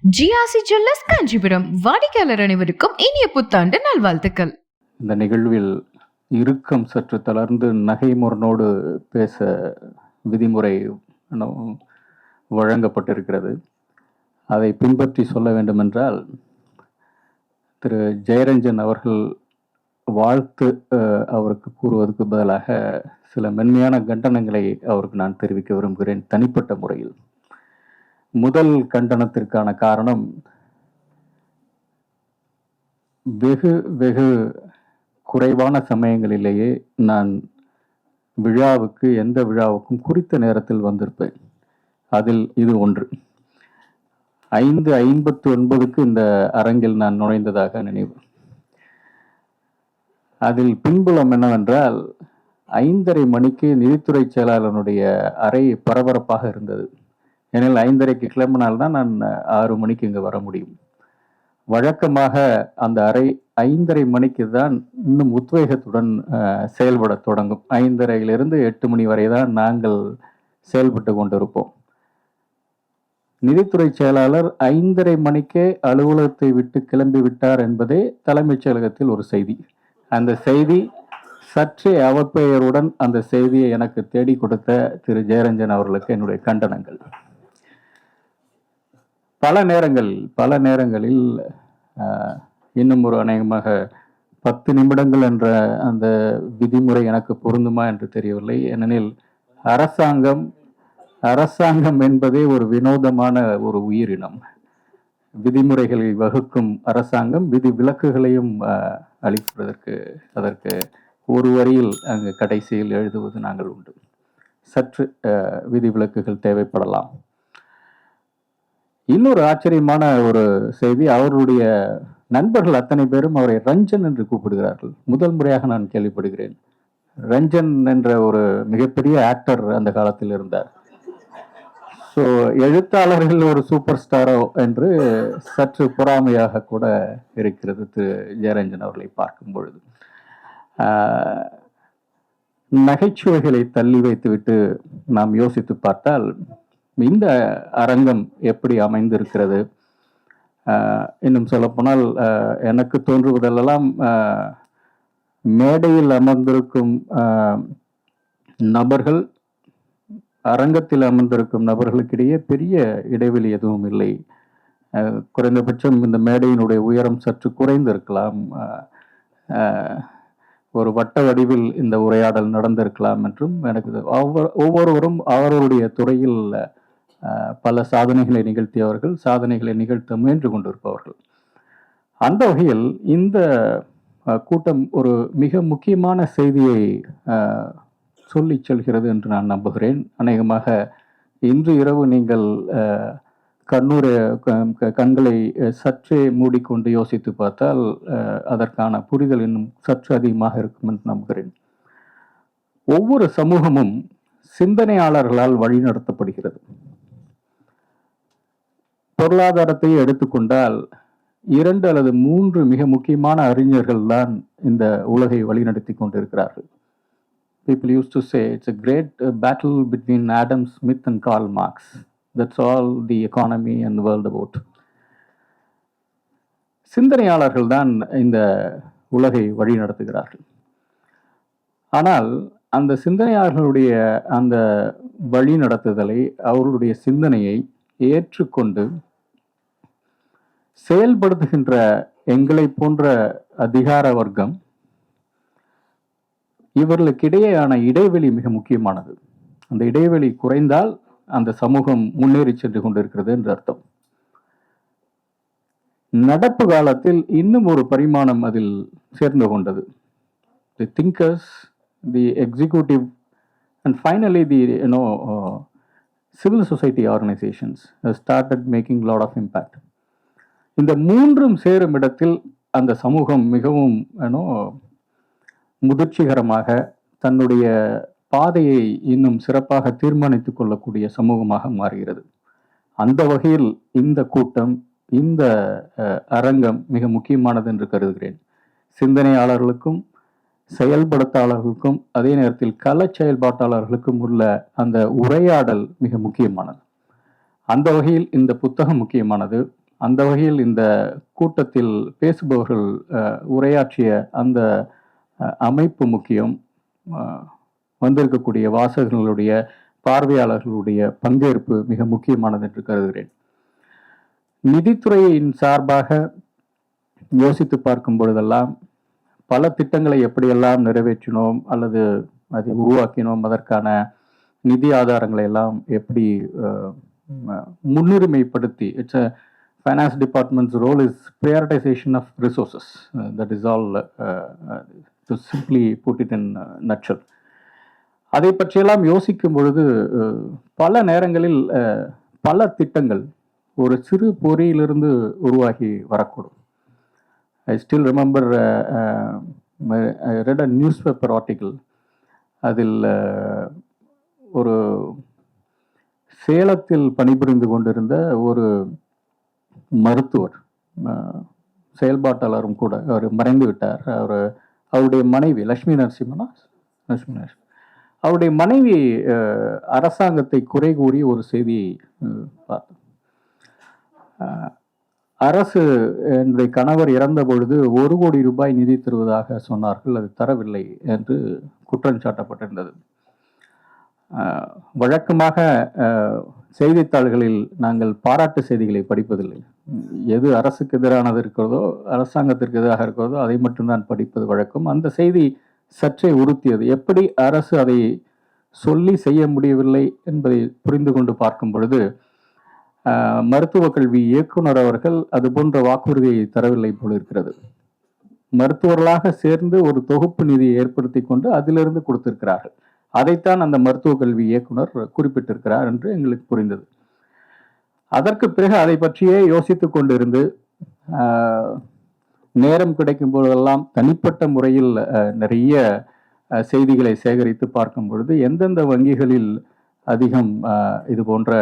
GRC jewellers Kanchipuram வாடிக்கையாளர் அனைவருக்கும் இனிய புத்தாண்டு நல்வாழ்த்துக்கள். இந்த நிகழ்வில் இறுக்கம் சற்று தளர்ந்து நகைமுறனோடு பேச விதிமுறை வழங்கப்பட்டிருக்கிறது. அதை பின்பற்றி சொல்ல வேண்டுமென்றால், திரு ஜெயரஞ்சன் அவர்கள் வாழ்த்து அவருக்கு கூறுவதற்கு பதிலாக சில மென்மையான கண்டனங்களை அவருக்கு நான் தெரிவிக்க விரும்புகிறேன் தனிப்பட்ட முறையில். முதல் கண்டனத்திற்கான காரணம், வெகு வெகு குறைவான சமயங்களிலேயே நான் எந்த விழாவுக்கும் குறித்த நேரத்தில் வந்திருப்பேன். அதில் இது ஒன்று. 5:59 இந்த அரங்கில் நான் நுழைந்ததாக நினைவு. அதில் பின்புலம் என்னவென்றால், 5:30 மணிக்கு நிதித்துறை செயலாளருடைய அறை பரபரப்பாக இருந்தது. ஏனெனில் 5:30க்கு கிளம்பினால்தான் நான் 6 மணிக்கு இங்கே வர முடியும். வழக்கமாக அந்த அறை 5:30 மணிக்கு தான் இன்னும் உத்வேகத்துடன் செயல்பட தொடங்கும். 5:30லிருந்து 8 மணி வரை தான் நாங்கள் செயல்பட்டு கொண்டிருப்போம். நிதித்துறை செயலாளர் 5:30 மணிக்கே அலுவலகத்தை விட்டு கிளம்பி விட்டார் என்பதே தலைமைச் செயலகத்தில் ஒரு செய்தி. அந்த செய்தி சற்றே அவப்பெயருடன் அந்த செய்தியை எனக்கு தேடி கொடுத்த திரு ஜெயரஞ்சன் அவர்களுக்கு என்னுடைய கண்டனங்கள். பல நேரங்களில் இன்னும் ஒரு அநேகமாக 10 நிமிடங்கள் என்ற அந்த விதிமுறை எனக்கு பொருந்துமா என்று தெரியவில்லை. ஏனெனில் அரசாங்கம் என்பதே ஒரு வினோதமான ஒரு உயிரினம். விதிமுறைகளை வகுக்கும் அரசாங்கம் விதி விலக்குகளையும் அளிப்பதற்கு அதற்கு ஒரு வரியில் அங்கு கடைசியில் எழுதுவது நாங்கள் உண்டு. சற்று விதிவிலக்குகள் தேவைப்படலாம். இன்னொரு ஆச்சரியமான ஒரு செய்தி, அவருடைய நண்பர்கள் அத்தனை பேரும் அவரை ரஞ்சன் என்று கூப்பிடுகிறார்கள். முதல் முறையாக நான் கேள்விப்படுகிறேன். ரஞ்சன் என்ற ஒரு மிகப்பெரிய ஆக்டர் அந்த காலத்தில் இருந்தார். ஸோ எழுத்தாளர்கள் ஒரு சூப்பர் ஸ்டாரோ என்று சற்று பொறாமையாக கூட இருக்கிறது திரு ஜெயரஞ்சன் அவர்களை பார்க்கும் பொழுது. நகைச்சுவைகளை தள்ளி வைத்துவிட்டு நாம் யோசித்து பார்த்தால், இந்த அரங்கம் எப்படி அமைந்திருக்கிறது? இன்னும் சொல்லப்போனால் எனக்கு தோன்றுவதெல்லாம் மேடையில் அமர்ந்திருக்கும் நபர்கள், அரங்கத்தில் அமர்ந்திருக்கும் நபர்களுக்கிடையே பெரிய இடைவெளி எதுவும் இல்லை. குறைந்தபட்சம் இந்த மேடையினுடைய உயரம் சற்று குறைந்திருக்கலாம். ஒரு வட்ட வடிவில் இந்த உரையாடல் நடந்திருக்கலாம் என்றும் எனக்கு ஒவ்வொருவரும் அவர்களுடைய துறையில் பல சாதனைகளை நிகழ்த்தியவர்கள், சாதனைகளை நிகழ்த்த முயன்று கொண்டிருப்பவர்கள். அந்த வகையில் இந்த கூட்டம் ஒரு மிக முக்கியமான செய்தியை சொல்லி செல்கிறது என்று நான் நம்புகிறேன். அநேகமாக இன்று இரவு நீங்கள் கண்களை சற்றே மூடிக்கொண்டு யோசித்து பார்த்தால் அதற்கான புரிதல் இன்னும் சற்று அதிகமாக இருக்கும் என்று நம்புகிறேன். ஒவ்வொரு சமூகமும் சிந்தனையாளர்களால் வழிநடத்தப்படுகிறது. பொருளாதாரத்தை எடுத்துக்கொண்டால் 2 அல்லது 3 மிக முக்கியமான அறிஞர்கள் தான் இந்த உலகை வழிநடத்தி கொண்டிருக்கிறார்கள். People used to say it's a great battle between Adam Smith and Karl Marx. That's all the economy and the world about. சிந்தனையாளர்கள் தான் இந்த உலகை வழி நடத்துகிறார்கள். ஆனால் அந்த சிந்தனையாளர்களுடைய அந்த வழி நடத்துதலை, அவர்களுடைய சிந்தனையை ஏற்றுக்கொண்டு செயல்படுத்துகின்ற எங்களை போன்ற அதிகார வர்க்கம், இவர்களுக்கிடையேயான இடைவெளி மிக முக்கியமானது. அந்த இடைவெளி குறைந்தால் அந்த சமூகம் முன்னேறி சென்று கொண்டிருக்கிறது என்று அர்த்தம். நடப்பு காலத்தில் இன்னும் ஒரு பரிமாணம் அதில் சேர்ந்து கொண்டது. The thinkers, the executive and finally the civil society organizations have started making a lot of impact. இந்த மூன்றும் சேரும் இடத்தில் அந்த சமூகம் மிகவும் முதிர்ச்சிகரமாக தன்னுடைய பாதையை இன்னும் சிறப்பாக தீர்மானித்துக் கொள்ளக்கூடிய சமூகமாக மாறுகிறது. அந்த வகையில் இந்த கூட்டம், இந்த அரங்கம் மிக முக்கியமானது என்று கருதுகிறேன். சிந்தனையாளர்களுக்கும் செயல்படுத்தாளர்களுக்கும் அதே நேரத்தில் கள செயல்பாட்டாளர்களுக்கும் உள்ள அந்த உரையாடல் மிக முக்கியமானது. அந்த வகையில் இந்த புத்தகம் முக்கியமானது. அந்த வகையில் இந்த கூட்டத்தில் பேசுபவர்கள் உரையாற்றிய அந்த அமைப்பு முக்கியம். வந்திருக்கக்கூடிய வாசகர்களுடைய பார்வையாளர்களுடைய பங்கேற்பு மிக முக்கியமானது என்று கருதுகிறேன். நிதித்துறையின் சார்பாக யோசித்து பார்க்கும் பொழுதெல்லாம் பல திட்டங்களை எப்படியெல்லாம் நிறைவேற்றினோம் அல்லது அதை உருவாக்கினோம், அதற்கான நிதி ஆதாரங்களை எல்லாம் எப்படி முன்னுரிமைப்படுத்தி, it's a finance department's role is prioritization of resources. That is all, to simply put it in a nutshell. அதை பற்றியெல்லாம் யோசிக்கும் பொழுது பல நேரங்களில் பல திட்டங்கள் ஒரு சிறு பொறியிலிருந்து உருவாகி வரக்கூடும். I still remember I read a newspaper article. அதில் ஒரு சேலத்தில் பணிபுரிந்து கொண்டிருந்த ஒரு மருத்துவர், செயல்பாட்டாளரும் கூட, அவர் மறைந்து விட்டார். அவருடைய மனைவி லட்சுமி நரசிம்மனா, அவருடைய மனைவி அரசாங்கத்தை குறை கூறி ஒரு செய்தியை பார்த்தோம். அரசு என்னுடைய கணவர் இறந்த பொழுது 1 கோடி ரூபாய் நிதி தருவதாக சொன்னார்கள், அது தரவில்லை என்று குற்றம் சாட்டப்பட்டிருந்தது. வழக்கமாக செய்தித்தாள்களில் நாங்கள் பாராட்டு செய்திகளை படிப்பதில்லை. எது அரசுக்கு எதிரானது இருக்கிறதோ, அரசாங்கத்திற்கு எதிராக இருக்கிறதோ அதை மட்டும்தான் படிப்பது வழக்கம். அந்த செய்தி சற்றே உறுத்தியது. எப்படி அரசு அதை சொல்லி செய்ய முடியவில்லை என்பதை புரிந்து கொண்டு பார்க்கும் பொழுது, மருத்துவ கல்வி இயக்குனர் அவர்கள் அது போன்ற வாக்குறுதியை தரவில்லை போல இருக்கிறது. மருத்துவர்களாக சேர்ந்து ஒரு தொகுப்பு நிதியை ஏற்படுத்தி கொண்டு அதிலிருந்து கொடுத்திருக்கிறார்கள். அதைத்தான் அந்த மருத்துவ கல்வி இயக்குனர் குறிப்பிட்டிருக்கிறார் என்று எங்களுக்கு புரிந்தது. அதற்கு பிறகு அதை பற்றியே யோசித்து கொண்டிருந்து நேரம் கிடைக்கும் போதெல்லாம் தனிப்பட்ட முறையில் நிறைய செய்திகளை சேகரித்து பார்க்கும் பொழுது எந்தெந்த வங்கிகளில் அதிகம் இது போன்ற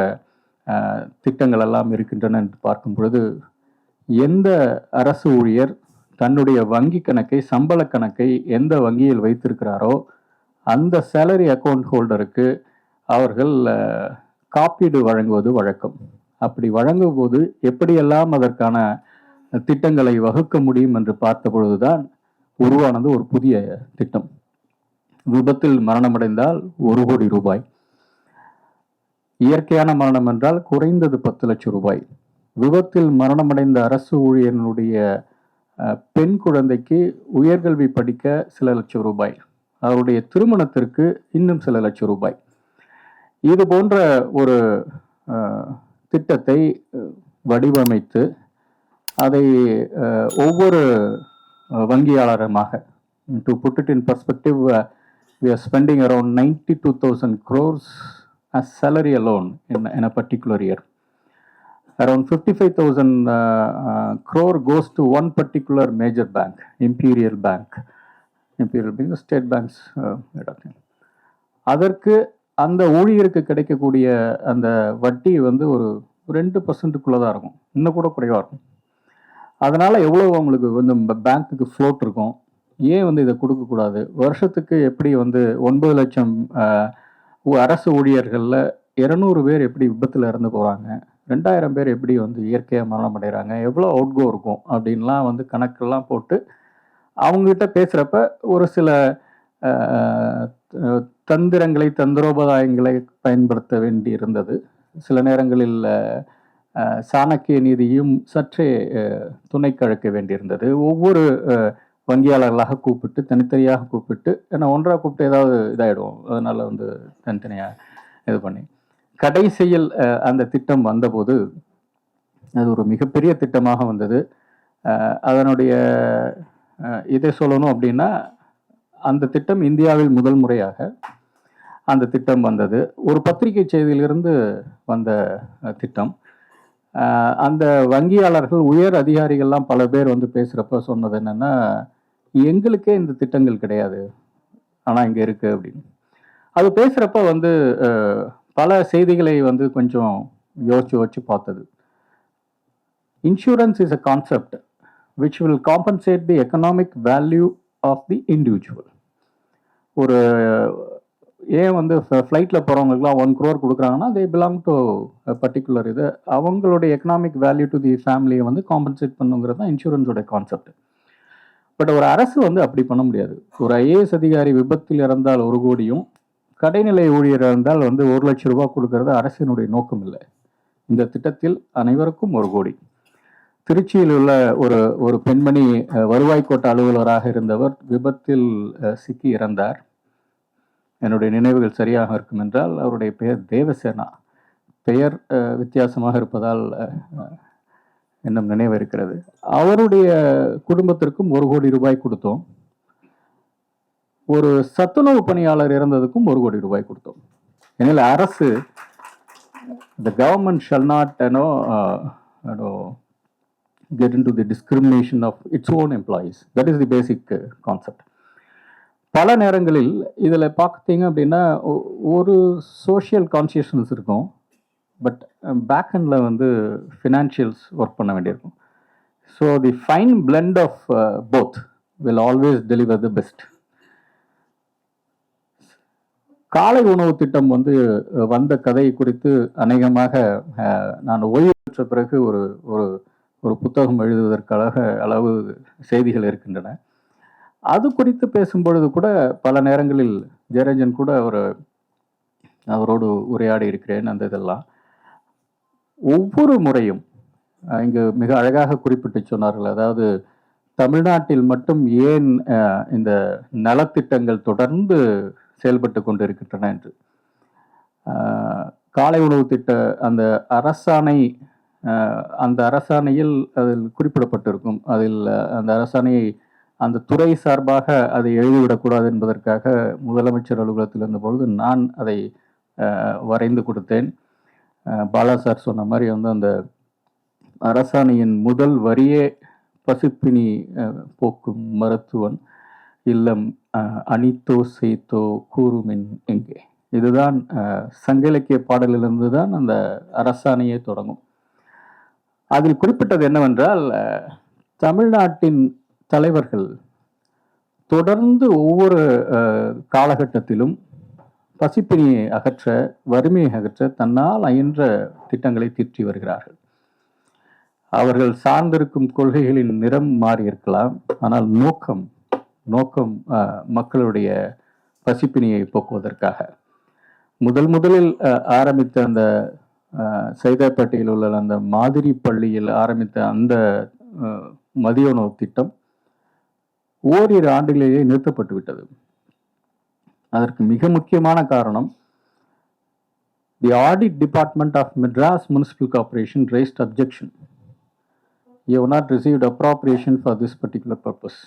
திட்டங்கள் எல்லாம் இருக்கின்றன என்று பார்க்கும் பொழுது, எந்த அரசு ஊழியர் தன்னுடைய வங்கி கணக்கை, சம்பள கணக்கை எந்த வங்கியில் வைத்திருக்கிறாரோ அந்த சேலரி அக்கௌண்ட் ஹோல்டருக்கு அவர்கள் காப்பீடு வழங்குவது வழக்கம். அப்படி வழங்கும் போது எப்படியெல்லாம் அதற்கான திட்டங்களை வகுக்க முடியும் என்று பார்த்த பொழுதுதான் உருவானது ஒரு புதிய திட்டம். விபத்தில் மரணமடைந்தால் 1 கோடி ரூபாய், இயற்கையான மரணம் என்றால் குறைந்தது 10 லட்சம் ரூபாய், விபத்தில் மரணமடைந்த அரசு ஊழியர்களுடைய பெண் குழந்தைக்கு உயர்கல்வி படிக்க சில லட்சம் ரூபாய், அவருடைய திருமணத்திற்கு இன்னும் சில லட்சம் ரூபாய். இது போன்ற ஒரு திட்டத்தை வடிவமைத்து அதை ஒவ்வொரு வங்கியாளருமாக, to put it in perspective, we are spending around 92,000 crores as salary alone in a particular year. Around 55,000 crore goes to one particular major bank, Imperial Bank being the state banks. அதற்கு அந்த ஊழியருக்கு கிடைக்கக்கூடிய அந்த வட்டி வந்து ஒரு 2% தான் இருக்கும், இன்னும் கூட குறைவாக இருக்கும். அதனால் எவ்வளோ அவங்களுக்கு வந்து பேங்க்குக்கு ஃப்ளோட் இருக்கும். ஏன் வந்து இதை கொடுக்கக்கூடாது? வருஷத்துக்கு எப்படி வந்து 9 லட்சம் அரசு ஊழியர்களில் 200 பேர் எப்படி விபத்தில் இறந்து போகிறாங்க, 2000 பேர் எப்படி வந்து இயற்கையாக மரணம் அடைகிறாங்க, எவ்வளோ அவுட்கோ இருக்கும் அப்படின்லாம் வந்து கணக்கெல்லாம் போட்டு அவங்ககிட்ட பேசுகிறப்ப ஒரு சில தந்திரங்களை, தந்திரோபாயங்களை பயன்படுத்த வேண்டி இருந்தது. சில நேரங்களில் சாணக்கிய நீதியும் சற்றே துணை கழக்க வேண்டியிருந்தது. ஒவ்வொரு வங்கியாளர்களாக கூப்பிட்டு, தனித்தனியாக கூப்பிட்டு, ஏன்னா ஒன்றாக கூப்பிட்டு ஏதாவது இதாகிடும், அதனால் வந்து தனித்தனியாக இது பண்ணி கடைசியில் அந்த திட்டம் வந்தபோது அது ஒரு மிகப்பெரிய திட்டமாக வந்தது. அதனுடைய இதை சொல்லணும் அப்படின்னா, அந்த திட்டம் இந்தியாவில் முதல் முறையாக அந்த திட்டம் வந்தது. ஒரு பத்திரிகை செய்தியிலிருந்து வந்த திட்டம். அந்த வங்கியாளர்கள், உயர் அதிகாரிகள்லாம் பல பேர் வந்து பேசுகிறப்ப சொன்னது என்னென்னா, எங்களுக்கே இந்த திட்டங்கள் கிடையாது, ஆனால் இங்கே இருக்குது அப்படின்னு. அது பேசுகிறப்ப வந்து பல செய்திகளை வந்து கொஞ்சம் யோசிச்சு பார்த்தது. Insurance is a concept which will compensate the economic value of the individual. ஒரு ஏன் வந்து ஃப்ளைட்டில் போகிறவங்களுக்குலாம் 1 crore கொடுக்குறாங்கன்னா தே பிலாங் டு பர்டிகுலர் இது அவங்களுடைய எக்கனாமிக் வேல்யூ டு தி ஃபேமிலியை வந்து காம்பன்சேட் பண்ணுங்கிறது தான் இன்சூரன்ஸோட கான்செப்ட். பட் ஒரு அரசு வந்து அப்படி பண்ண முடியாது. ஒரு ஐஏஎஸ் அதிகாரி விபத்தில் இறந்தால் 1 கோடியும், கடைநிலை ஊழியர் இருந்தால் வந்து 1 லட்சம் ரூபாய் கொடுக்கறது அரசினுடைய நோக்கம் இல்லை. இந்த திட்டத்தில் அனைவருக்கும் 1 கோடி. திருச்சியில் உள்ள ஒரு பெண்மணி வருவாய் கோட்ட அலுவலராக இருந்தவர் விபத்தில் சிக்கி இறந்தார். என்னுடைய நினைவுகள் சரியாக இருக்கும் என்றால் அவருடைய பெயர் தேவசேனா. பெயர் வித்தியாசமாக இருப்பதால் இன்னும் நினைவு இருக்கிறது. அவருடைய குடும்பத்திற்கும் 1 கோடி ரூபாய் கொடுத்தோம். ஒரு சத்துணவு பணியாளர் இறந்ததுக்கும் 1 கோடி ரூபாய் கொடுத்தோம். எனில் அரசு the government shall not get into the discrimination of its own employees. That is the basic concept. பல நேரங்களில் இதில் பார்த்தீங்க அப்படின்னா ஒரு சோஷியல் கான்சியஸ்னஸ் இருக்கும், பட் பேக் ஹெண்டில் வந்து ஃபினான்ஷியல்ஸ் ஒர்க் பண்ண வேண்டியிருக்கும். So the fine blend of both will always deliver the best. காலை உணவு திட்டம் வந்து வந்த கதை குறித்து அநேகமாக நான் ஓய்வு பெற்ற பிறகு ஒரு ஒரு புத்தகம் எழுதுவதற்காக அளவு செய்திகள் இருக்கின்றன. அது குறித்து பேசும்பொழுது கூட பல நேரங்களில் ஜெயரஞ்சன் கூட அவரோடு உரையாடி இருக்கிறேன். அந்த இதெல்லாம் ஒவ்வொரு முறையும் இங்கு மிக அழகாக குறிப்பிட்டு சொன்னார்கள். அதாவது தமிழ்நாட்டில் மட்டும் ஏன் இந்த நலத்திட்டங்கள் தொடர்ந்து செயல்பட்டு கொண்டு இருக்கின்றன என்று. காலை உணவு திட்ட அந்த அரசாணையில் அதில் குறிப்பிடப்பட்டிருக்கும். அதில் அந்த அரசாணையை அந்த துறை சார்பாக அதை எழுதிவிடக்கூடாது என்பதற்காக முதலமைச்சர் அலுவலகத்தில் இருந்தபொழுது நான் அதை வரைந்து கொடுத்தேன். பாலா சார் சொன்ன மாதிரி வந்து அந்த அரசாணையின் முதல் வரியே பசிப்பினி போக்கும் மருத்துவன் இல்லம் அனித்தோ செய்தோ கூறுமின் எங்கே. இதுதான் சங்க இலக்கிய பாடலிலிருந்து தான் அந்த அரசாணையே தொடங்கும். அதில் குறிப்பிட்டது என்னவென்றால், தமிழ்நாட்டின் தலைவர்கள் தொடர்ந்து ஒவ்வொரு காலகட்டத்திலும் பசிப்பினியை அகற்ற, வறுமையை அகற்ற தன்னால் அயன்ற திட்டங்களை தீட்டி வருகிறார்கள். அவர்கள் சார்ந்திருக்கும் கொள்கைகளின் நிறம் மாறி இருக்கலாம், ஆனால் நோக்கம் மக்களுடைய பசிப்பினியை போக்குவதற்காக. முதலில் ஆரம்பித்த அந்த சைதாப்பேட்டையில் உள்ள அந்த மாதிரி பள்ளியில் ஆரம்பித்த அந்த மதிய உணவு திட்டம் ஓரிரு ஆண்டுகளிலேயே நிறுத்தப்பட்டு விட்டது. அதற்கு மிக முக்கியமான காரணம், the audit department of Madras municipal corporation raised objection. You have not received appropriation for this particular purpose.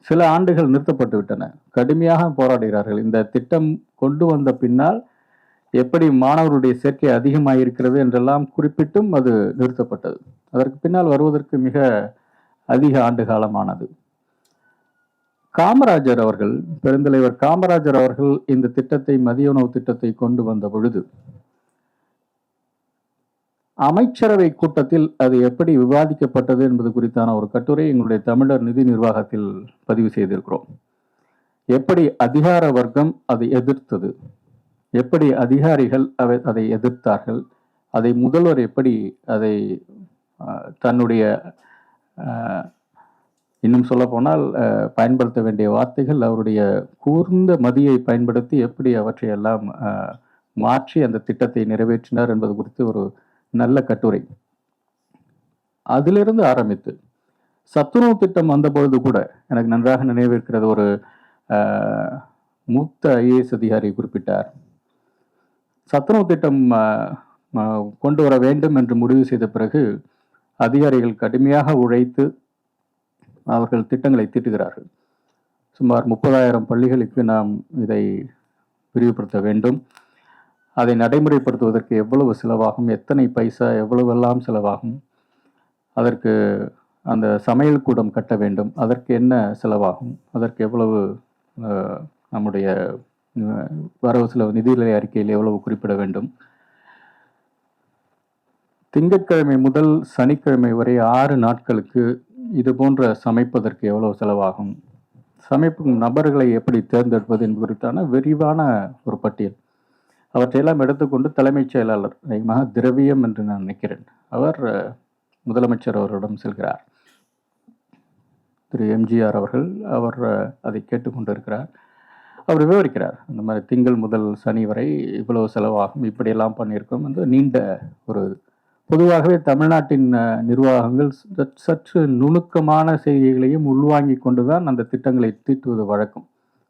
சில ஆண்டுகள் நிறுத்தப்பட்டு விட்டன. கடுமையாக போராடுகிறார்கள். இந்த திட்டம் கொண்டு வந்த பின்னால் எப்படி மாணவருடைய சேர்க்கை அதிகமாயிருக்கிறது என்றெல்லாம் குறிப்பிட்டும் அது நிறுத்தப்பட்டது. அதற்கு பின்னால் வருவதற்கு மிக அதிக ஆண்டு காலமானது. காமராஜர் அவர்கள், பெருந்தலைவர் காமராஜர் அவர்கள் இந்த திட்டத்தை, மதிய உணவு திட்டத்தை கொண்டு வந்த பொழுது அமைச்சரவை கூட்டத்தில் அது எப்படி விவாதிக்கப்பட்டது என்பது குறித்தான ஒரு கட்டுரை எங்களுடைய தமிழர் நிதி நிர்வாகத்தில் பதிவு செய்திருக்கிறோம். எப்படி அதிகார வர்க்கம் அதை எதிர்த்தது, எப்படி அதிகாரிகள் அதை எதிர்த்தார்கள், அதை முதல்வர் எப்படி அதை தன்னுடைய இன்னும் சொல்ல போனால் பயன்படுத்த வேண்டிய வார்த்தைகள் அவருடைய கூர்ந்த மதியை பயன்படுத்தி எப்படி அவற்றை எல்லாம் மாற்றி அந்த திட்டத்தை நிறைவேற்றினார் என்பது குறித்து ஒரு நல்ல கட்டுரை. அதிலிருந்து ஆரம்பித்து சத்துணவு திட்டம் வந்த பொழுது கூட எனக்கு நன்றாக நினைவிருக்கிறது. ஒரு மூத்த ஐஏஎஸ் அதிகாரி குறிப்பிட்டார், சத்துணவு திட்டம் கொண்டு வர வேண்டும் என்று முடிவு செய்த பிறகு அதிகாரிகள் கடுமையாக உழைத்து அவர்கள் திட்டங்களை தீட்டுகிறார்கள். சுமார் 30,000 பள்ளிகளுக்கு நாம் இதை விரிவுபடுத்த வேண்டும். அதை நடைமுறைப்படுத்துவதற்கு எவ்வளவு செலவாகும், எத்தனை பைசா, எவ்வளவெல்லாம் செலவாகும், அதற்கு அந்த சமையல் கூடம் கட்ட வேண்டும், அதற்கு என்ன செலவாகும், அதற்கு எவ்வளவு நம்முடைய வரவு செலவு நிதிநிலை அறிக்கையில் எவ்வளவு குறிப்பிட வேண்டும். திங்கட்கிழமை முதல் சனிக்கிழமை வரை 6 நாட்களுக்கு இது போன்ற சமைப்பதற்கு எவ்வளவு செலவாகும், சமைக்கும் நபர்களை எப்படி தேர்ந்தெடுப்பது என்பது குறித்தான விரிவான ஒரு பட்டியல். அவற்றையெல்லாம் எடுத்துக்கொண்டு தலைமைச் செயலாளர் அதிகமாக திரவியம் என்று நான் நினைக்கிறேன், அவர் முதலமைச்சர் அவரிடம் செல்கிறார். திரு எம்ஜிஆர் அவர்கள் அதை கேட்டுக்கொண்டிருக்கிறார். அவர் விவரிக்கிறார், இந்த மாதிரி திங்கள் முதல் சனி வரை இவ்வளவு செலவாகும், இப்படியெல்லாம் பண்ணியிருக்கோம் என்று நீண்ட ஒரு. பொதுவாகவே தமிழ்நாட்டின் நிர்வாகங்கள் சற்று நுணுக்கமான செய்திகளையும் உள்வாங்கி கொண்டுதான் அந்த திட்டங்களை தீட்டுவது வழக்கம்.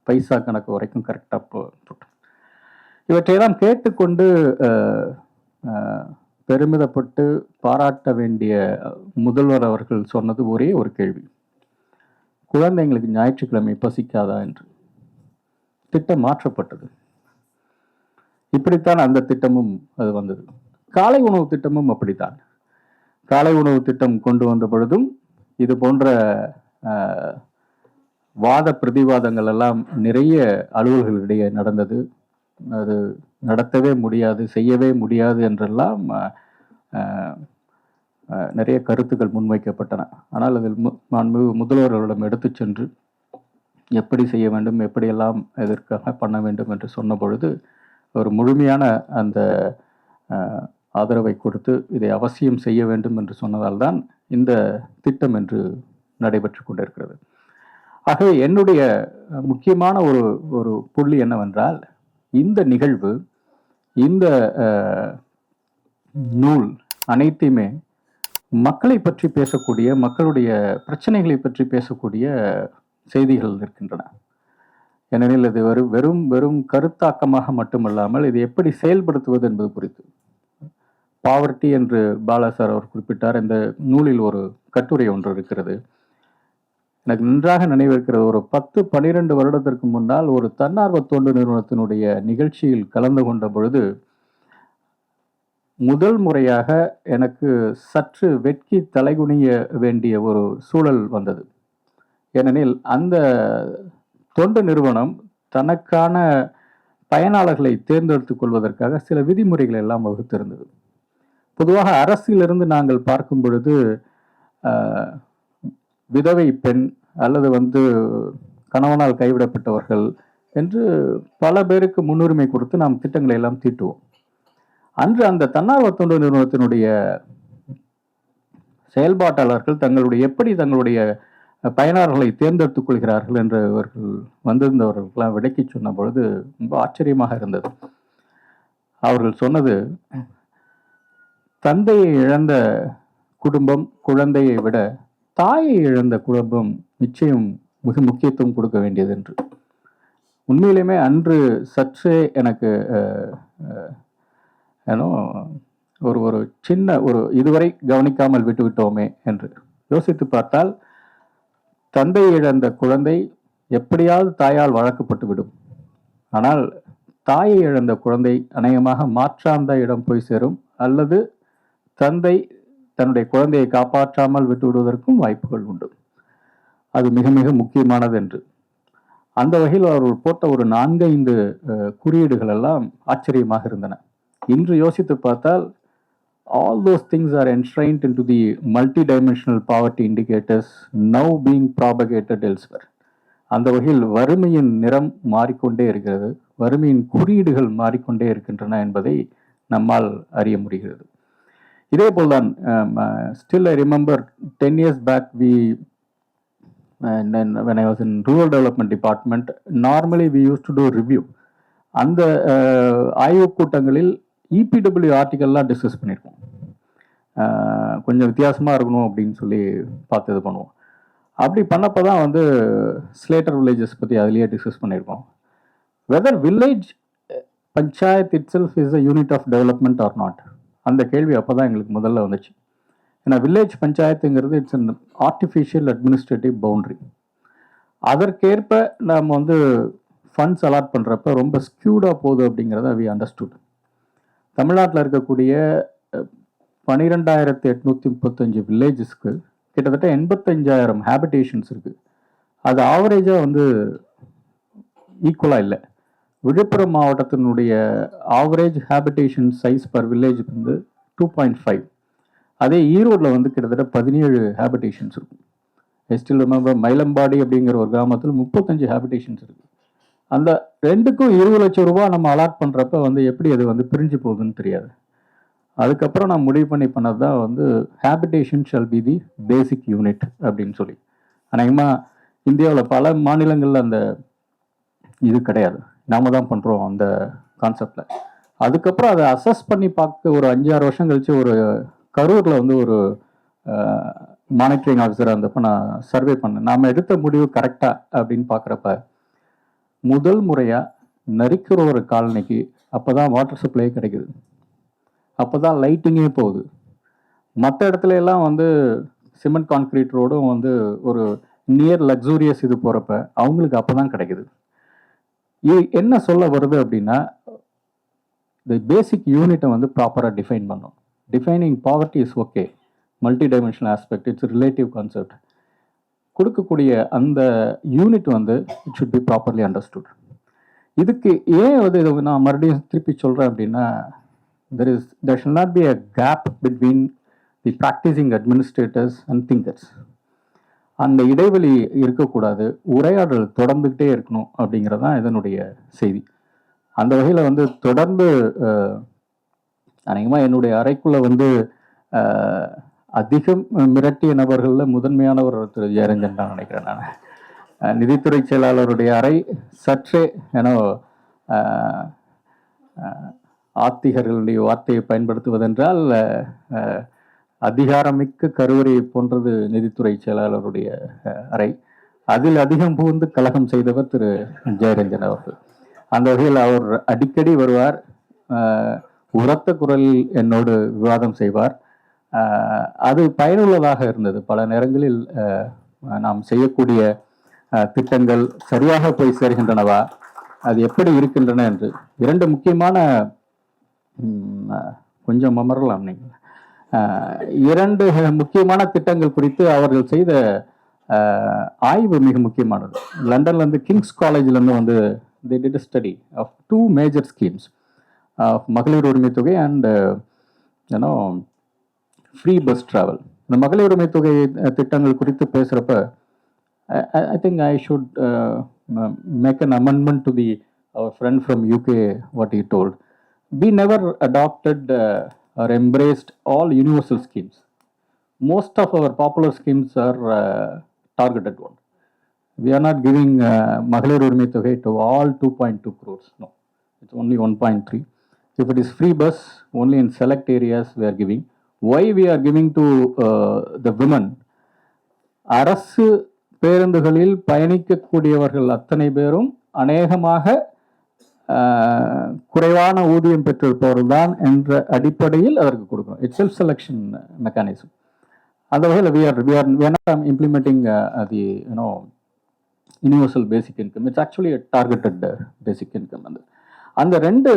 பைசா கணக்கு வரைக்கும் கரெக்டாக போட்டு இவற்றையெல்லாம் கேட்டுக்கொண்டு பெருமிதப்பட்டு பாராட்ட வேண்டிய முதல்வர் அவர்கள் சொன்னது ஒரே ஒரு கேள்வி, குழந்தைங்களுக்கு ஞாயிற்றுக்கிழமை பசிக்காதா என்று. திட்டம் மாற்றப்பட்டது. இப்படித்தான் அந்த திட்டமும் அது வந்தது. காலை உணவு திட்டமும் அப்படித்தான். காலை உணவு திட்டம் கொண்டு வந்த பொழுதும் இது போன்ற வாத பிரதிவாதங்கள் எல்லாம் நிறைய அலுவலர்களிடையே நடந்தது. அது நடத்தவே முடியாது, செய்யவே முடியாது என்றெல்லாம் நிறைய கருத்துக்கள் முன்வைக்கப்பட்டன. ஆனால் அதில் முதல்வர்களிடம் எடுத்து சென்று எப்படி செய்ய வேண்டும், எப்படியெல்லாம் இதற்காக பண்ண வேண்டும் என்று சொன்ன பொழுது ஒரு முழுமையான அந்த ஆதரவை கொடுத்து இதை அவசியம் செய்ய வேண்டும் என்று சொன்னதால் தான் இந்த திட்டம் என்று நடைபெற்று கொண்டிருக்கிறது. ஆகவே என்னுடைய முக்கியமான ஒரு புள்ளி என்னவென்றால், இந்த நிகழ்வு, இந்த நூல் அனைத்தையுமே மக்களை பற்றி பேசக்கூடிய, மக்களுடைய பிரச்சனைகளை பற்றி பேசக்கூடிய செய்திகள் இருக்கின்றன. ஏனெனில் இது வெறும் வெறும் கருத்தாக்கமாக மட்டுமல்லாமல் இது எப்படி செயல்படுத்துவது என்பது குறித்து. பாவர்ட்டி என்று பாலாசார் அவர் குறிப்பிட்டார். இந்த நூலில் ஒரு கட்டுரை ஒன்று இருக்கிறது, எனக்கு நன்றாக நினைவிருக்கிறது. ஒரு 10-12 வருடத்திற்கு முன்னால் ஒரு தன்னார்வ தொண்டு நிறுவனத்தினுடைய நிகழ்ச்சியில் கலந்து கொண்ட பொழுது முதல் முறையாக எனக்கு சற்று வெட்கி தலைகுனிய வேண்டிய ஒரு சூழல் வந்தது. ஏனெனில் அந்த தொண்டு நிறுவனம் தனக்கான பயனாளர்களை தேர்ந்தெடுத்துக் கொள்வதற்காக சில விதிமுறைகள் எல்லாம் வகுத்திருந்தது. பொதுவாக அரசிலிருந்து நாங்கள் பார்க்கும் பொழுது விதவை பெண் அல்லது கணவனால் கைவிடப்பட்டவர்கள் என்று பல பேருக்கு முன்னுரிமை கொடுத்து நாம் திட்டங்களை எல்லாம் தீட்டுவோம். அன்று அந்த தன்னார்வ தொண்டு நிறுவனத்தினுடைய செயல்பாட்டாளர்கள் எப்படி தங்களுடைய பயனாளர்களை தேர்ந்தெடுத்துக் கொள்கிறார்கள் என்று அவர்கள் வந்திருந்தவர்களெல்லாம் விளக்கி சொன்ன பொழுது ரொம்ப ஆச்சரியமாக இருந்தது. அவர்கள் சொன்னது, தந்தையை இழந்த குடும்பம் குழந்தையை விட தாயை இழந்த குடும்பம் நிச்சயம் மிக முக்கியத்துவம் கொடுக்க வேண்டியது என்று. உண்மையிலுமே அன்று சற்றே எனக்கு ஒரு சின்ன இதுவரை கவனிக்காமல் விட்டுவிட்டோமே என்று யோசித்து பார்த்தால், தந்தை இழந்த குழந்தை எப்படியாவது தாயால் வளர்க்கப்பட்டு விடும். ஆனால் தாயை இழந்த குழந்தை அநேகமாக மாற்றாந்த இடம் போய் சேரும், அல்லது தந்தை தன்னுடைய குழந்தையை காப்பாற்றாமல் விட்டு விடுவதற்கும் வாய்ப்புகள் உண்டு. அது மிக மிக முக்கியமானது என்று. அந்த வகையில் அவர்கள் போட்ட ஒரு 4-5 குறியீடுகள் எல்லாம் ஆச்சரியமாக இருந்தன. இன்று யோசித்து பார்த்தால், all those things are enshrined into the multidimensional poverty indicators now being propagated elsewhere. அந்த வகையில் வறுமையின் நிறம் மாறிக்கொண்டே இருக்கிறது, வறுமையின் குறியீடுகள் மாறிக்கொண்டே இருக்கின்றன என்பதை நம்மால் அறிய முடிகிறது. இதே போல்தான் still I remember 10 years back when I was in rural development department, normally we used to do review. அந்த ஆய்வு கூட்டங்களில் EPW ஆர்டிக்கல்லாம் டிஸ்கஸ் பண்ணியிருக்கோம். கொஞ்சம் வித்தியாசமாக இருக்கணும் அப்படின்னு சொல்லி பார்த்து இது பண்ணுவோம். அப்படி பண்ணப்போ தான் ஸ்லேட்டர் வில்லேஜஸ் பற்றி அதிலேயே டிஸ்கஸ் பண்ணியிருக்கோம். Whether village panchayat itself is a unit of development or not, அந்த கேள்வி அப்போ தான் எங்களுக்கு முதல்ல வந்துச்சு. ஏன்னா வில்லேஜ் பஞ்சாயத்துங்கிறது it's an artificial administrative boundary. அதற்கேற்ப நாம் ஃபண்ட்ஸ் அலாட் பண்ணுறப்ப ரொம்ப ஸ்கியூடாக போகுது அப்படிங்கிறத வி அண்டர்ஸ்டுட். தமிழ்நாட்டில் இருக்கக்கூடிய 12,835 வில்லேஜஸ்க்கு கிட்டத்தட்ட 85,000 ஹேபிடேஷன்ஸ் இருக்குது. அது ஆவரேஜாக ஈக்குவலாக இல்லை. விழுப்புரம் மாவட்டத்தினுடைய average habitation size per village 2.5. அதே ஈரோடில் கிட்டத்தட்ட 17 ஹேபிடேஷன்ஸ் இருக்கும். ஐ ஸ்டில் ரிமெம்பர் மயிலம்பாடி அப்படிங்கிற ஒரு கிராமத்தில் 35 ஹேபிடேஷன்ஸ் இருக்குது. அந்த ரெண்டுக்கும் 20 லட்சம் ரூபாய் நம்ம அலாட் பண்ணுறப்ப வந்து எப்படி அது வந்து பிரிஞ்சு போகுதுன்னு தெரியாது. அதுக்கப்புறம் நான் முடிவு பண்ணது தான் வந்து habitation shall be the basic unit அப்படின்னு சொல்லி. அநேகமாக இந்தியாவில் பல மாநிலங்களில் அந்த இது கிடையாது, நாம தான் பண்ணுறோம் அந்த கான்செப்டில். அதுக்கப்புறம் அதை அசஸ் பண்ணி பார்க்க ஒரு 5-6 வருஷம் கழிச்சு ஒரு கரூரில் வந்து ஒரு மானிட்டரிங் ஆஃபீஸர் இருந்தப்போ நான் சர்வே பண்ணேன். நாம் எடுத்த முடிவு கரெக்டா அப்படின்னு பார்க்குறப்ப முதல் முறையாக நரிக்கிற ஒரு காலனிக்கு அப்போ தான் வாட்டர் சப்ளை கிடைக்குது, அப்போ தான் லைட்டிங்கே போகுது. மற்ற இடத்துல எல்லாம் வந்து சிமெண்ட் கான்கிரீட் ரோடும் வந்து ஒரு நியர் லக்ஸூரியஸ் இது போகிறப்ப அவங்களுக்கு அப்போ தான் கிடைக்குது. இது என்ன சொல்ல வருது அப்படின்னா, இந்த பேசிக் யூனிட்டை வந்து ப்ராப்பராக டிஃபைன் பண்ணணும். Defining poverty is okay, multi dimensional aspect, it's relative concept. கொடுக்கக்கூடிய அந்த யூனிட் வந்து it should be properly understood. இதுக்கு ஏன் வந்து இதை நான் மறுபடியும் திருப்பி சொல்கிறேன் அப்படின்னா, there shall not be a gap between the practicing administrators and thinkers. அந்த இடைவெளி இருக்கக்கூடாது, உரையாடல் தொடர்ந்துக்கிட்டே இருக்கணும் அப்படிங்கிறது தான் இதனுடைய செய்தி. அந்த வகையில் வந்து தொடர்ந்து அநேகமாக என்னுடைய அறைக்குள்ளே வந்து அதிகம் மிரட்டிய நபர்களில் முதன்மையானவர் திரு ஜெயரஞ்சன் தான் நினைக்கிறேன் நான். நிதித்துறை செயலாளருடைய அறை சற்றே ஏன்னா ஆத்திகர்களுடைய வார்த்தையை பயன்படுத்துவதென்றால் அதிகாரமிக்க கருவறையை போன்றது நிதித்துறை செயலாளருடைய அறை. அதில் அதிகம் புகுந்து கலகம் செய்தவர் திரு ஜெயரஞ்சன் அவர்கள். அந்த வகையில் அவர் அடிக்கடி வருவார், உரத்த குரலில் என்னோடு விவாதம் செய்வார். அது பயனுள்ளதாக இருந்தது. பல நேரங்களில் நாம் செய்யக்கூடிய திட்டங்கள் சரியாக போய் சேர்கின்றனவா, அது எப்படி இருக்கின்றன என்று. 2 முக்கியமான கொஞ்சம் அமரலாம் நீங்கள் 2 முக்கியமான திட்டங்கள் குறித்து அவர்கள் செய்த ஆய்வு மிக முக்கியமானது. லண்டன்லேருந்து கிங்ஸ் காலேஜ்லேருந்து வந்து they did a study of 2 major schemes of மகளிர் உரிமை தொகை அண்ட் ஃப்ரீ பஸ் ட்ராவல். இந்த மகளிர் உரிமை தொகை திட்டங்கள் குறித்து பேசுகிறப்ப I think I should make an amendment to our friend from UK, what he told. We never adopted or embraced all universal schemes. Most of our popular schemes are targeted one. We are not giving Magalir Urmi Togai to all 2.2 crores. No, it's only 1.3. If it is free bus, only in select areas we are giving. Why we are giving to the women? அரசு பேருந்துகளில் பயணிக்கக்கூடியவர்கள் அத்தனை பேரும் அநேகமாக குறைவான ஊதியம் பெற்றிருப்பவர்கள் தான் என்ற அடிப்படையில் அதற்கு கொடுக்கணும். It's self selection mechanism. அந்த வகையில் we are not implementing the universal basic income. It's actually a targeted basic income. அந்த 2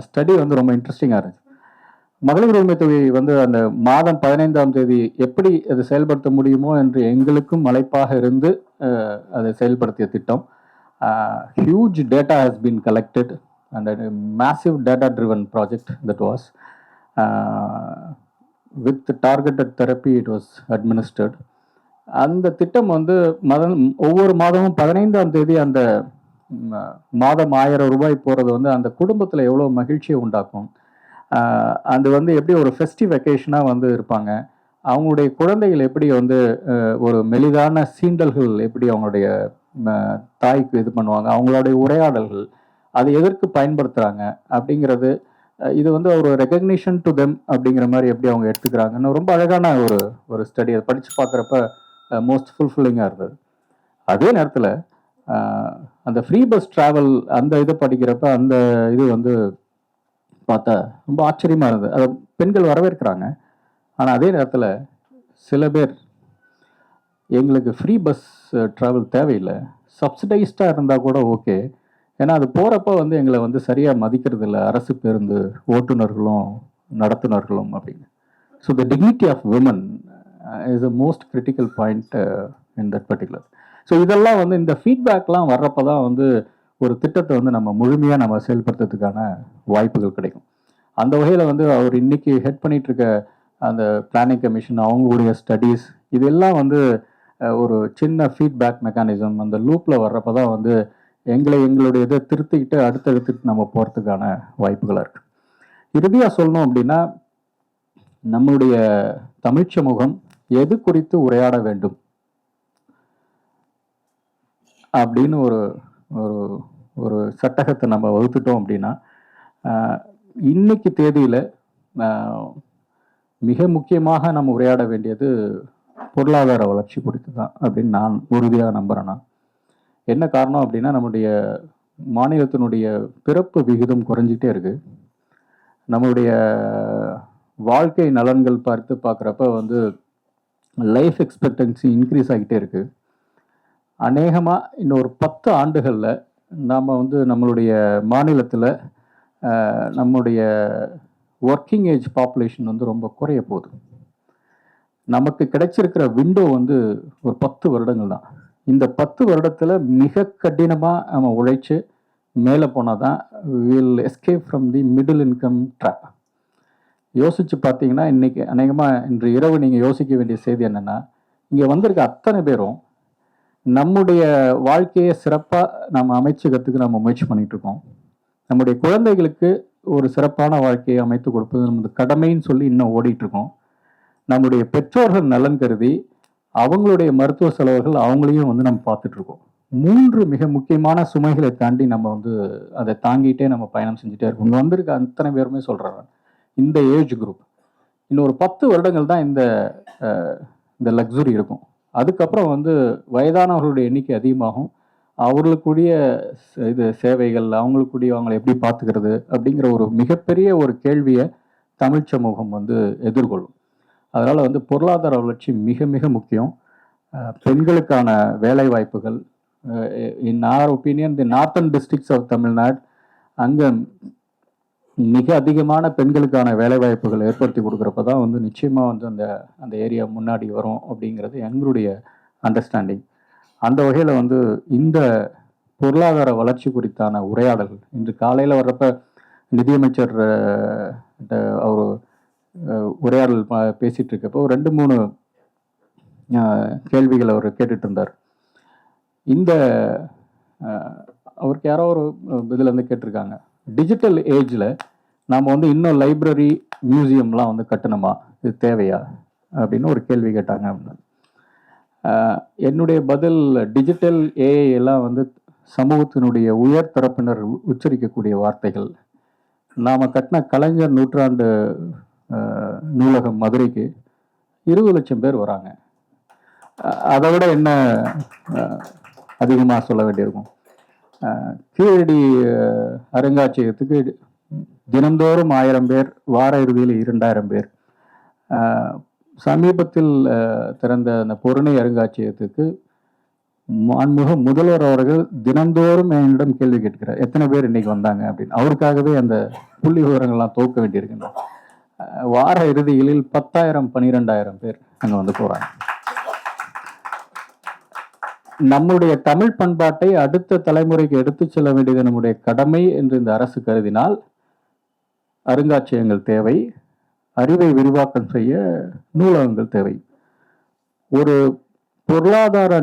ஸ்டடி வந்து ரொம்ப இன்ட்ரெஸ்டிங்காக இருந்துச்சு. மகளிர் உரிமை தொகை வந்து அந்த மாதம் 15ஆம் தேதி எப்படி அதை செயல்படுத்த முடியுமோ என்று எங்களுக்கும் அழைப்பாக இருந்து அதை செயல்படுத்திய திட்டம். Huge data has been collected and massive data driven project that was with targeted therapy it was administered. அந்த திட்டம் வந்து ஒவ்வொரு மாதமும் 15ஆம் தேதி அந்த மாதம் 1000 ரூபாய் போகிறது வந்து அந்த குடும்பத்தில் எவ்வளோ மகிழ்ச்சியை உண்டாக்கும். அது வந்து எப்படி ஒரு ஃபெஸ்டிவ் வெக்கேஷனாக வந்து இருப்பாங்க. அவங்களுடைய குழந்தைகள் எப்படி வந்து ஒரு மெலிதான சீண்டல்கள் எப்படி அவங்களுடைய தாய்க்கு இது பண்ணுவாங்க, அவங்களுடைய உரையாடல்கள் அதை எதற்கு பயன்படுத்துகிறாங்க அப்படிங்கிறது. இது வந்து ஒரு ரெகக்னிஷன் டு தெம் அப்படிங்கிற மாதிரி எப்படி அவங்க எடுத்துக்கிறாங்கன்னு ரொம்ப அழகான ஒரு ஸ்டடி. அதை படித்து பார்க்குறப்ப மோஸ்ட் ஃபுல்ஃபில்லிங்காக இருந்தது. அதே நேரத்தில் அந்த ஃப்ரீ பஸ் ட்ராவல் அந்த இதை படிக்கிறப்ப அந்த இது வந்து பார்த்தா ரொம்ப ஆச்சரியமாக இருந்தது. அதை பெண்கள் வரவேற்கிறாங்க. ஆனால் அதே நேரத்தில் சில பேர் எங்களுக்கு ஃப்ரீ பஸ் ட்ராவல் தேவையில்லை, சப்சிடைஸ்டாக இருந்தால் கூட ஓகே, ஏன்னா அது போகிறப்ப வந்து எங்களை வந்து சரியாக மதிக்கிறது இல்லை அரசு பேருந்து ஓட்டுநர்களும் நடத்துனர்களும் அப்படின்னு. So the dignity of women is a most critical point in that particular. So இதெல்லாம் வந்து இந்த ஃபீட்பேக்லாம் வர்றப்போ தான் வந்து ஒரு திட்டத்தை வந்து நம்ம முழுமையாக நம்ம செயல்படுத்துறதுக்கான வாய்ப்புகள் கிடைக்கும். அந்த வகையில் வந்து அவர் இன்னைக்கு ஹெட் பண்ணிட்டு இருக்க அந்த பிளானிங் கமிஷன் அவங்களுடைய ஸ்டடீஸ் இதெல்லாம் வந்து ஒரு சின்ன ஃபீட்பேக் மெக்கானிசம் அந்த லூப்பில் வர்றப்ப தான் வந்து எங்களுடைய இதை திருத்திக்கிட்டு அடுத்தடுத்துட்டு நம்ம போகிறதுக்கான வாய்ப்புகளாக இருக்குது. இறுதியாக சொல்லணும் அப்படின்னா நம்மளுடைய தமிழ் சமூகம் எது குறித்து உரையாட வேண்டும் அப்படின்னு ஒரு ஒரு ஒரு சட்டகத்தை நம்ம வகுத்துட்டோம் அப்படின்னா இன்னைக்கு தேதியில் மிக முக்கியமாக நம்ம உரையாட வேண்டியது பொருளாதார வளர்ச்சி குறித்து தான் அப்படின்னு நான் உறுதியாக நம்புகிறேன். நான் என்ன காரணம் அப்படின்னா நம்முடைய மாநிலத்தினுடைய பிறப்பு விகிதம் குறைஞ்சிட்டே இருக்கு. நம்மளுடைய வாழ்க்கை நலன்கள் பார்க்குறப்ப வந்து லைஃப் எக்ஸ்பெக்டன்சி இன்க்ரீஸ் ஆகிட்டே இருக்கு. அநேகமாக இன்னொரு 10 ஆண்டுகளில் நாம் வந்து நம்மளுடைய மாநிலத்தில் நம்முடைய ஒர்க்கிங் ஏஜ் பாப்புலேஷன் வந்து ரொம்ப குறைய போகுது. நமக்கு கிடைச்சிருக்கிற விண்டோ வந்து ஒரு 10 வருடங்கள் தான். இந்த 10 வருடத்தில் மிக கடினமாக நம்ம உழைச்சி மேலே போனால் தான் will escape from the middle income drop. யோசித்து பார்த்தீங்கன்னா இன்றைக்கி அநேகமாக இன்று இரவு நீங்கள் யோசிக்க வேண்டிய செய்தி என்னென்னா, இங்கே வந்திருக்க அத்தனை பேரும் நம்முடைய வாழ்க்கையை சிறப்பாக நம்ம அமைச்சுக்கிறதுக்கு நம்ம முயற்சி பண்ணிகிட்டு இருக்கோம். நம்முடைய குழந்தைகளுக்கு ஒரு சிறப்பான வாழ்க்கையை அமைத்து கொடுப்பது நமது கடமைன்னு சொல்லி இன்னும் ஓடிட்டுருக்கோம். நம்முடைய பெற்றோர்கள் நலன் கருதி அவங்களுடைய மருத்துவ செலவுகள் அவங்களையும் வந்து நம்ம பார்த்துட்ருக்கோம். 3 மிக முக்கியமான சுமைகளை தாண்டி நம்ம வந்து அதை தாங்கிட்டே நம்ம பயணம் செஞ்சுட்டே இருக்கோம். இங்கே வந்திருக்க அத்தனை பேருமே சொல்கிறாங்க இந்த ஏஜ் குரூப் இன்னொரு 10 வருடங்கள் தான் இந்த லக்ஸுரி இருக்கும். அதுக்கப்புறம் வந்து வயதானவர்களுடைய எண்ணிக்கை அதிகமாகும். அவர்களுக்குரிய சேவைகள் அவங்களுக்குரிய அவங்களை எப்படி பார்த்துக்கிறது அப்படிங்கிற ஒரு மிகப்பெரிய ஒரு கேள்வியை தமிழ் சமூகம் வந்து எதிர்கொள்ளும். அதனால் வந்து பொருளாதார வளர்ச்சி மிக மிக முக்கியம். பெண்களுக்கான வேலை வாய்ப்புகள் in our opinion the northern districts of Tamil Nadu அங்கே மிக அதிகமான பெண்களுக்கான வேலை வாய்ப்புகள் ஏற்படுத்தி கொடுக்குறப்ப தான் வந்து நிச்சயமாக வந்து அந்த ஏரியா முன்னாடி வரும் அப்படிங்கிறது எங்களுடைய அண்டர்ஸ்டாண்டிங். அந்த வகையில் வந்து இந்த பொருளாதார வளர்ச்சி குறித்தான உரையாடல்கள் இன்று காலையில் வர்றப்ப நிதியமைச்சர் அவர் உரையாடல் பேசிகிட்டு இருக்கப்போ 2-3 கேள்விகள் அவர் கேட்டுட்டு இருந்தார். இந்த அவருக்கு யாரோ ஒரு இதில் வந்து கேட்டிருக்காங்க, டிஜிட்டல் ஏஜில் நாம் வந்து இன்னும் லைப்ரரி மியூசியம்லாம் வந்து கட்டணுமா, இது தேவையா அப்படின்னு ஒரு கேள்வி கேட்டாங்க. அப்படின்னு என்னுடைய பதில், டிஜிட்டல் ஏஐ எல்லாம் வந்து சமூகத்தினுடைய உயர் தரப்பினர் உச்சரிக்கக்கூடிய வார்த்தைகள். நாம் கட்டின கலைஞர் நூற்றாண்டு நூலகம் மதுரைக்கு 20 லட்சம் பேர் வராங்க. அதை விட என்ன அதிகமாக சொல்ல வேண்டியிருக்கும். கீழடி அருங்காட்சியகத்துக்கு தினந்தோறும் 1000 பேர், வார இறுதியில் 2000 பேர். சமீபத்தில் திறந்த அந்த பொருணை அருங்காட்சியகத்துக்கு மாண்புமிகு முதல்வர் அவர்கள் தினந்தோறும் என்னிடம் கேள்வி கேட்கிறார், எத்தனை பேர் இன்னைக்கு வந்தாங்க அப்படின்னு. அவருக்காகவே அந்த புள்ளி விவரங்கள்லாம் துவக்க வேண்டியிருக்கின்றன. வார இறுதிகளில் 10,000 12,000 பேர் அங்கே வந்து போகிறாங்க. நம்முடைய தமிழ் பண்பாட்டை அடுத்த தலைமுறைக்கு எடுத்து செல்ல வேண்டியது நம்முடைய கடமை என்று இந்த அரசு கருதினால் அருங்காட்சியகங்கள் தேவை, அறிவை விரிவாக்கம் செய்ய நூலகங்கள் தேவை. ஒரு பொருளாதார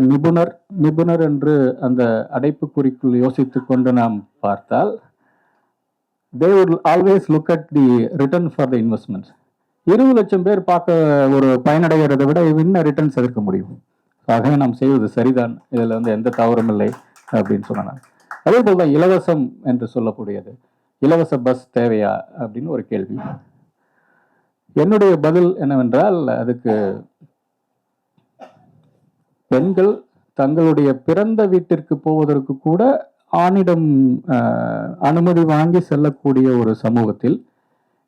நிபுணர் என்று அந்த அடைப்புக்குறிக்குள் யோசித்து கொண்டு நாம் பார்த்தால் they would always look at the return for the investments. 20 லட்சம் பேர் பார்க்க ஒரு பயனடைகிறதை விட இன்னும் ரிட்டர்ன்ஸ் எதிர்க்க முடியும். ஆகவே நாம் செய்வது சரிதான், இதில் வந்து எந்த தவறும் இல்லை அப்படின்னு சொன்னாங்க. அதே போல் தான் இலவசம் என்று சொல்லக்கூடியது, இலவச பஸ் தேவையா அப்படின்னு ஒரு கேள்வி. என்னுடைய பதில் என்னவென்றால், அதுக்கு பெண்கள் தங்களுடைய பிறந்த வீட்டிற்கு போவதற்கு கூட ஆணிடம் அனுமதி வாங்கி செல்லக்கூடிய ஒரு சமூகத்தில்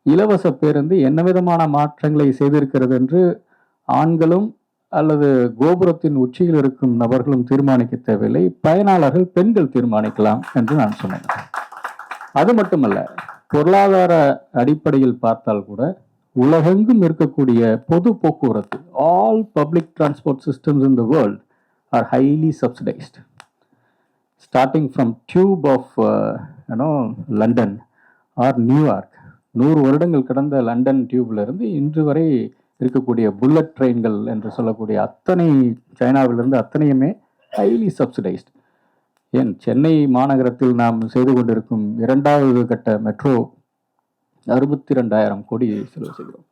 இலவச பேருந்து என்ன விதமான மாற்றங்களை செய்திருக்கிறது என்று ஆண்களும் அல்லது கோபுரத்தின் உச்சியில் இருக்கும் நபர்களும் தீர்மானிக்க தேவையில்லை, பயனாளர்கள் பெண்கள் தீர்மானிக்கலாம் என்று நான் சொன்னேன். அது மட்டுமல்ல, பொருளாதார அடிப்படையில் பார்த்தால் கூட உலகெங்கும் இருக்கக்கூடிய பொது போக்குவரத்து, all public transport systems in the world are highly subsidized, starting from tube of London or New York. 100 வருடங்கள் கடந்த லண்டன் டியூப்ல இருந்து இன்று வரை இருக்கக்கூடிய புல்லட் ட்ரெயின்கள் என்று சொல்லக்கூடிய அத்தனை சைனாவிலிருந்து அத்தனையுமே ஹைலி சப்சிடைஸ்ட். ஏன் சென்னை மாநகரத்தில் நாம் செய்து கொண்டிருக்கும் 2வது கட்ட மெட்ரோ 62,000 கோடி செலவு செய்கிறோம்.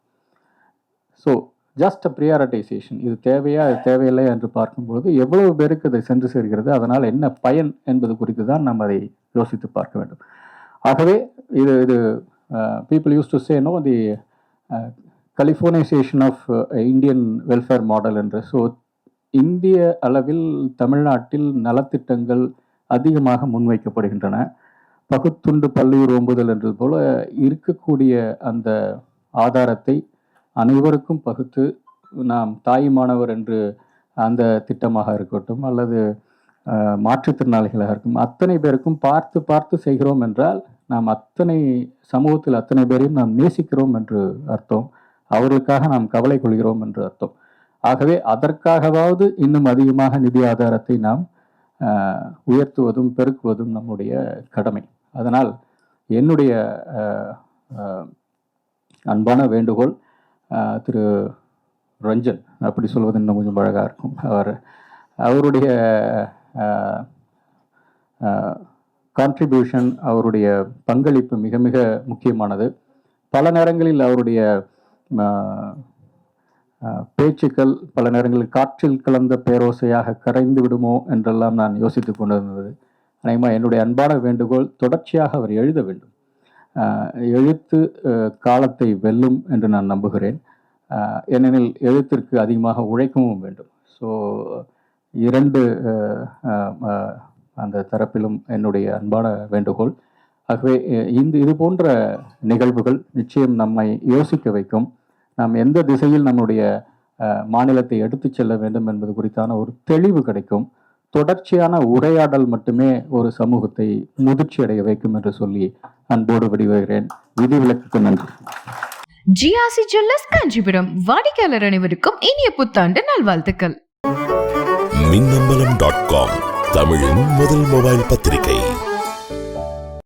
ஸோ ஜஸ்ட் அ ப்ரியாரிட்டைசேஷன், இது தேவையா இது தேவையில்லை என்று பார்க்கும்போது எவ்வளவு பேருக்கு அதை சென்று சேர்கிறது, அதனால் என்ன பயன் என்பது குறித்து தான் நாம் அதை யோசித்து பார்க்க வேண்டும். ஆகவே இது இது people use to say no the Californisation of Indian welfare model என்று. ஸோ இந்திய அளவில் தமிழ்நாட்டில் நலத்திட்டங்கள் அதிகமாக முன்வைக்கப்படுகின்றன. பகுத்துண்டு பல்லுயிர் ஓம்புதல் என்றது போல இருக்கக்கூடிய அந்த ஆதாரத்தை அனைவருக்கும் பகுத்து நாம் தாயுமானவர் என்று அந்த திட்டமாக இருக்கட்டும் அல்லது மாற்றுத்திறனாளிகளாக இருக்கும் அத்தனை பேருக்கும் பார்த்து பார்த்து செய்கிறோம் என்றால் நாம் அத்தனை சமூகத்தில் அத்தனை பேரையும் நாம் நேசிக்கிறோம் என்று அர்த்தம். அவர்களுக்காக நாம் கவலை கொள்கிறோம் என்று அர்த்தம். ஆகவே அதற்காகவாவது இன்னும் அதிகமாக நிதி ஆதாரத்தை நாம் உயர்த்துவதும் பெருக்குவதும் நம்முடைய கடமை. அதனால் என்னுடைய அன்பான வேண்டுகோள், திரு ரஞ்சன் அப்படி சொல்வது இன்னும் கொஞ்சம் அழகாக இருக்கும், அவருடைய கான்ட்ரிபியூஷன், அவருடைய பங்களிப்பு மிக மிக முக்கியமானது. பல நேரங்களில் அவருடைய பேச்சுக்கள் பல நேரங்களில் காற்றில் கலந்த பேரோசையாக கரைந்து விடுமோ என்றெல்லாம் நான் யோசித்து கொண்டிருந்தது. அநேகமாக என்னுடைய அன்பான வேண்டுகோள், தொடர்ச்சியாக அவர் எழுத வேண்டும். எழுத்து காலத்தை வெல்லும் என்று நான் நம்புகிறேன். ஏனெனில் எழுத்திற்கு அதிகமாக உழைக்கவும் வேண்டும். ஸோ 2 அந்த தரப்பிலும் என்னுடைய அன்பான வேண்டுகோள். ஆகவே இது போன்ற நிகழ்வுகள் நிச்சயம் நம்மை யோசிக்க வைக்கும். நாம் எந்த திசையில் நம்முடைய மாநிலத்தை எடுத்து செல்ல வேண்டும் என்பது குறித்தான ஒரு தெளிவு கிடைக்கும். தொடர்ச்சியான உரையாடல் மட்டுமே ஒரு சமூகத்தை முதிர்ச்சி அடைய வைக்கும் என்று சொல்லி அன்போடு விடைபெறுகிறேன். விதிவிலக்குக்கு நன்றி. ஜிஆர்சி ஜுவல்லர்ஸ் காஞ்சிபுரம் வாடிக்கையாளர் அனைவருக்கும் இனிய புத்தாண்டு நல்வாழ்த்துக்கள். மின்னம்பலம்.com தமிழின் முதல் மொபைல் பத்திரிகை.